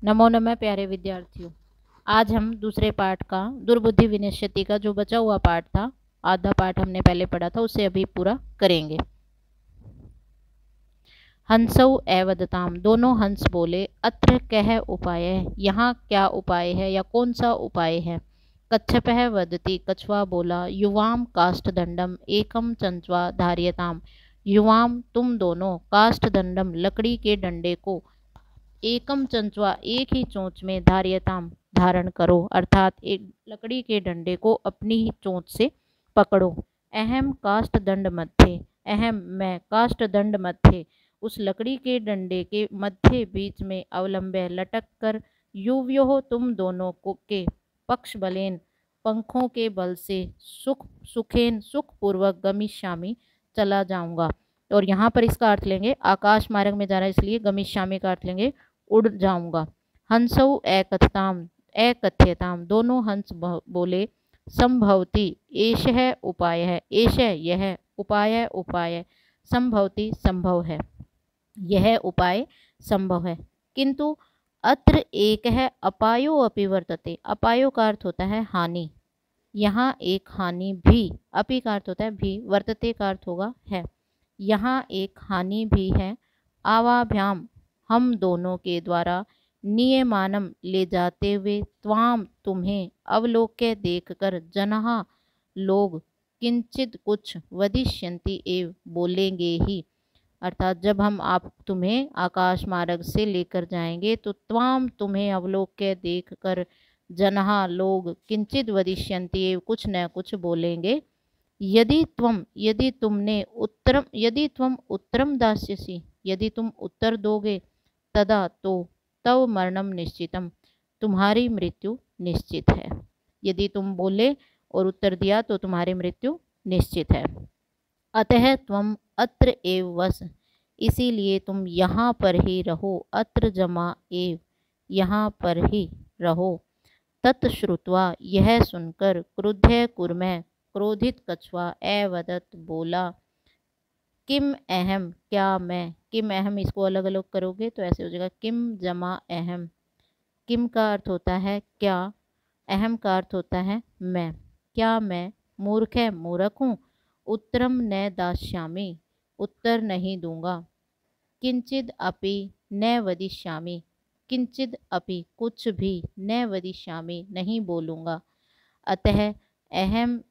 नमो नमः प्यारे विद्यार्थियों। आज हम दूसरे पाठ का दुर्बुद्धि विनश्यति का जो बचा हुआ पाठ था, आधा पाठ हमने पहले पढ़ा था, उसे अभी पूरा करेंगे। हंसौ एवदताम, दोनों हंस बोले, अत्र कह उपाय है, यहाँ क्या उपाय है या कौन सा उपाय है। कच्छपः वदति, कछुआ बोला, युवाम काष्ठदंडम एकम चंचवा धार्यताम, युवाम तुम दोनों, काष्ठदंडम लकड़ी के डंडे को, एकम चंचवा एक ही चोंच में, धार्यताम धारण करो, अर्थात एक लकड़ी के डंडे को अपनी ही चोंच से पकड़ो। अहम काष्ठ दंड मध्य, अहम मैं काष्ठ दंड मध्य, उस लकड़ी के डंडे के मध्य बीच में अवलंबे लटक कर, युवयो तुम दोनों को के पक्ष बलेन पंखों के बल से सुखेन सुखपूर्वक गमिष्यामि चला जाऊंगा। और यहाँ पर इसका अर्थ लेंगे, आकाश मार्ग में जा रहा है इसलिए गमिष्यामि का अर्थ लेंगे उड़ जाऊंगा। हंसौ एकथ्यताम, दोनों हंस बोले, संभवती एषः उपाय है, एषः यह, उपाय उपाय, संभवती संभव है, यह उपाय संभव है। किंतु अत्र एक है अपायो अपि वर्तते, अपायो का अर्थ होता है हानि, यहाँ एक हानि भी, अपि का अर्थ होता है भी, वर्तते का अर्थ होगा है, यहाँ एक हानि भी है। आवाभ्याम हम दोनों के द्वारा, नियमानम ले जाते हुए, त्वाम तुम्हें, अवलोक्य देखकर, जनहा लोग, किंचित कुछ, वदिष्यन्ति एव बोलेंगे ही, अर्थात जब हम आप तुम्हें आकाश मार्ग से लेकर जाएंगे तो त्वाम तुम्हें अवलोक्य देखकर, जनहा लोग, किंचित वदिष्यन्ति एव कुछ न कुछ बोलेंगे। यदि तुम उत्तरम दास्यसि, यदि तुम उत्तर दोगे, तदा तो तव मरणम निश्चितम, तुम्हारी मृत्यु निश्चित है। यदि तुम बोले और उत्तर दिया तो तुम्हारी मृत्यु निश्चित है। अतः त्वम अत्र एव वस, इसीलिए तुम यहाँ पर ही रहो, अत्र जमा एव, यहाँ पर ही रहो। तत्श्रुत्वा, यह सुनकर, क्रुद्ध कुर्मः, क्रोधित कछुआ, एवदत बोला, किम अहम क्या मैं, किम अहम इसको अलग अलग करोगे तो ऐसे हो जाएगा, किम जमा अहम, किम का अर्थ होता है क्या, अहम का अर्थ होता है मैं, क्या मैं मूर्ख है मूर्ख हूँ, उत्तरम न दास्यामि उत्तर नहीं दूंगा, किंचिद अपि न वदिष्यामि किंचिद अपि कुछ भी, न वदिष्यामि नहीं बोलूँगा, अतः अहम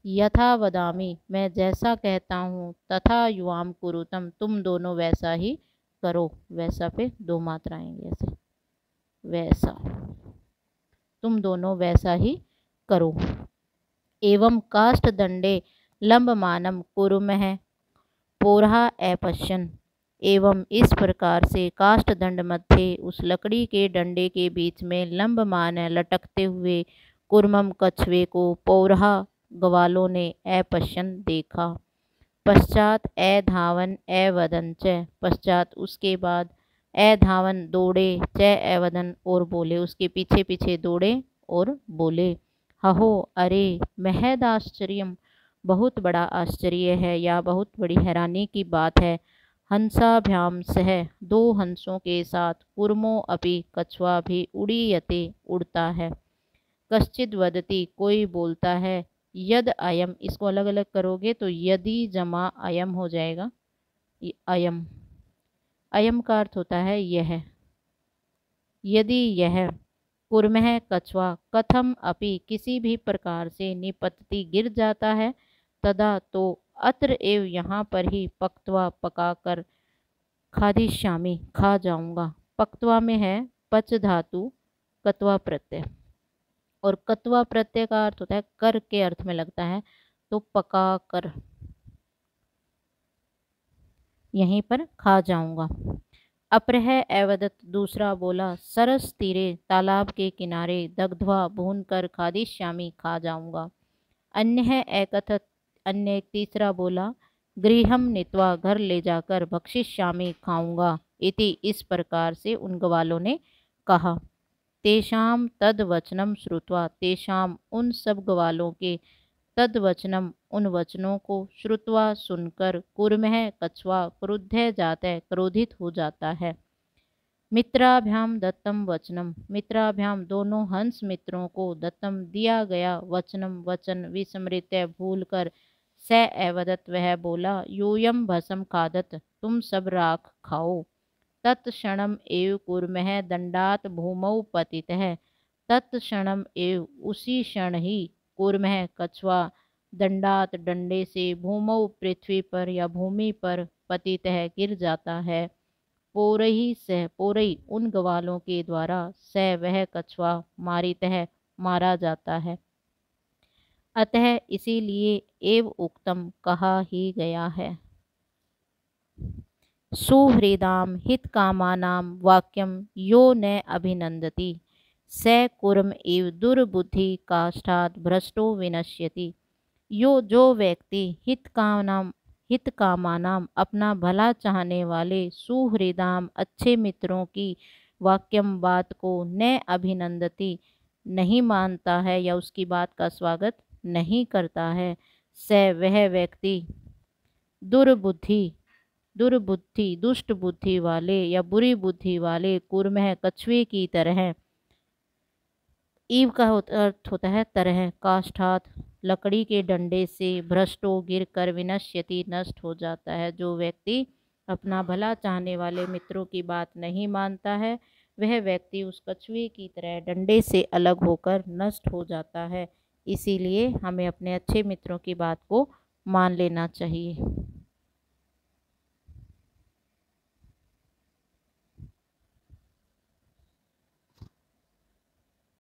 यथा वदामि मैं जैसा कहता हूँ, तथा युवाम कुरुतम तुम दोनों वैसा ही करो, वैसा पे दो मात्रा आएंगे ऐसे, वैसा, तुम दोनों वैसा ही करो। एवं काष्ठ दंडे लंबमानम कुरुमः पोरहा अपश्यन, एवं इस प्रकार से काष्ठ दंड मध्य, उस लकड़ी के डंडे के बीच में लंबमान लटकते हुए, कुर्मम कछुए को, पौरहा ग्वालों ने, अपश्यन देखा। पश्चात अधावन अवदन च, पश्चात उसके बाद, अधावन दौड़े, च अवदन और बोले, उसके पीछे पीछे दौड़े और बोले। हहो अरे, महद आश्चर्यम, बहुत बड़ा आश्चर्य है या बहुत बड़ी हैरानी की बात है। हंसाभ्याम सह, दो हंसों के साथ, कुर्मो अपि कछुआ भी, उड़ीयते उड़ता है। कश्चिद वदति कोई बोलता है, यद अयम, इसको अलग अलग करोगे तो यदि जमा अयम हो जाएगा, अयम, अयम का अर्थ होता है यह, यदि यह, कुर्मः कछुआ, कथम अपि किसी भी प्रकार से, निपतति गिर जाता है, तदा तो अत्र एव यहाँ पर ही, पक्त्वा पकाकर, खादिष्यामि खा जाऊंगा। पक्त्वा में है पच धातु, कत्वा प्रत्यय, और कत्वा प्रत्यय का अर्थ होता है कर के अर्थ में लगता है, तो पका कर यहीं पर खा जाऊंगा। अपरह एवदत, दूसरा बोला, सरस तीरे, तालाब के किनारे, दग्ध्वा भून कर, खादिष्यामि खा जाऊंगा। अन्य है एकथत, अन्य एक तीसरा बोला, गृहम नीत्वा घर ले जाकर, भक्षिष्यामि खाऊंगा, इति इस प्रकार से उन ग्वालों ने कहा। तेषाम तद वचनम श्रुत्वा, तेषाम उन सब ग्वालों के, तद वचनम उन वचनों को, श्रुत्वा सुनकर, कुर्मः कछुआ, क्रुद्ध जाता है क्रोधित हो जाता है। मित्राभ्याम दत्तम वचनम, मित्राभ्याम दोनों हंस मित्रों को, दत्तम दिया गया, वचनम वचन, विस्मृत्य भूल कर, स एवदत वह बोला, यूयम भसम खादत, तुम सब राख खाओ। तत्क्षणम एव कूर्मः दंडात भूमौ पतितः, तत्क्षणम एव उसी क्षण ही कूर्मः कछुआ दंडात डंडे से भूमौ पृथ्वी पर या भूमि पर पतितः गिर जाता है। पोरही सह पोरई उन ग्वालों के द्वारा, सह वह कछुआ मारितः मारा जाता है। अतः इसीलिए एव उक्तम कहा ही गया है। सुहृदाम हित कामानाम वाक्यम यो न अभिनंदति, स कुर्म इव दुर्बुद्धि काष्ठात् भ्रष्टो विनश्यति। जो व्यक्ति हित कामानाम अपना भला चाहने वाले, सुहृदाम अच्छे मित्रों की, वाक्यम बात को, न अभिनंदति नहीं मानता है या उसकी बात का स्वागत नहीं करता है, स वह व्यक्ति दुर्बुद्धि दुष्ट बुद्धि वाले या बुरी बुद्धि वाले, कूर्मः कछुए की तरह, ईव का अर्थ होता है तरह, काष्ठात लकड़ी के डंडे से, भ्रष्टो गिर कर, विनश्यति नष्ट हो जाता है। जो व्यक्ति अपना भला चाहने वाले मित्रों की बात नहीं मानता है, वह व्यक्ति उस कछुए की तरह डंडे से अलग होकर नष्ट हो जाता है। इसीलिए हमें अपने अच्छे मित्रों की बात को मान लेना चाहिए।